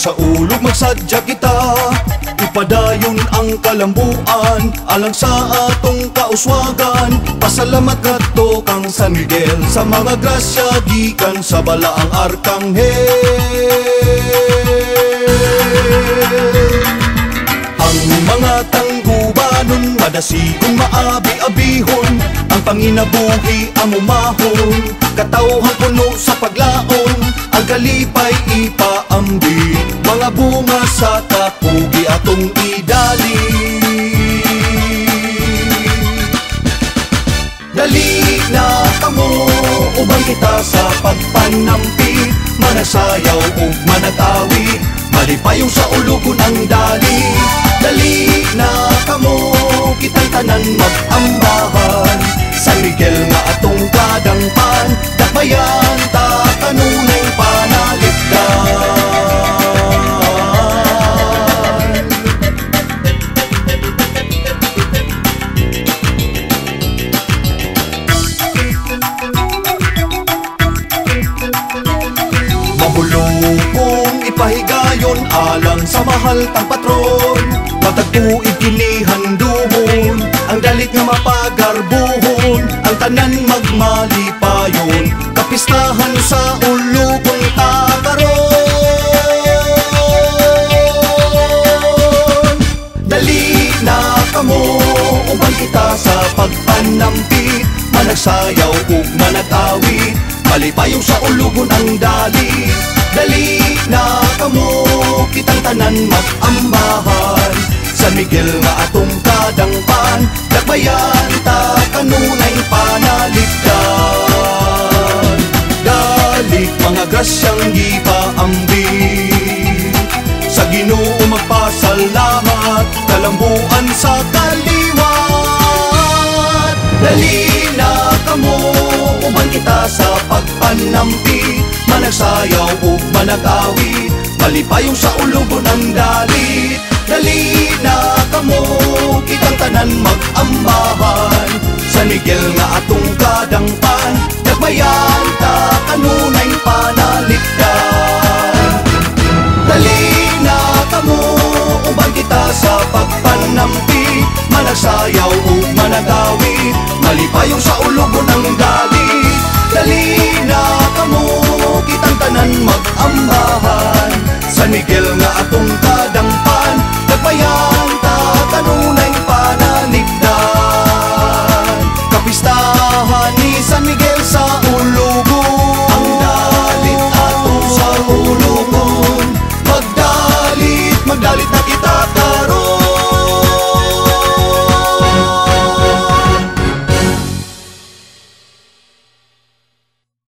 sa ulog magsadya kita, ipadayon ang kalambuan alang sa atong kauswagan. Pasalamat kadto kang San Miguel sa mga grasya gikan sa balaang arkanghel. Ang mga tanggubanon madasigon maabi-abihon, ang panginabuhi amumahon, katawhan puno sa paglaon, ang kalipay ipaambi, mga bunga sa kapugi atong idali. Dali na kamo, ubang kita sa pagpanampit, manasayaw ug manag-awit, malipayong sa ulugon ang dali. Dali na kamo, kitang tanan mag-ambahan, San Miguel nga atong kadangpan, dakbayan ta kanunay panaligdan. Mahulong ipahigayon alang sa mahal tang patron, matagtuig kinihan duhon, ang dalit nga mapagarbuhon, ang tanan magmalipayon, kapistahan sa ulugon ta karon. Dali na kamo, ubang kita sa pagpanampit, managsayaw ug manag-awit, malipayong sa ulugon ang dali. Dali na kamo, kitang tanan mag-ambahan, San Miguel nga atong kadangpan, dakbayan ta kanunay panaligdan. Dalik mga grasyang gipaambi, sa Ginoo magpasalamat, kalambuan sa kaliwat. Dali na kamo, uban kita sa pagpanampi, managsayaw ug manag-awit, malipayong sa ulugon ang dali. Dali na kamo, kitang tanan mag-ambahan, San Miguel nga atong kadangpan, dakbayan ta kanunay panaligdan. Dali na kamo, uban kita sa pagpanampi, managsayaw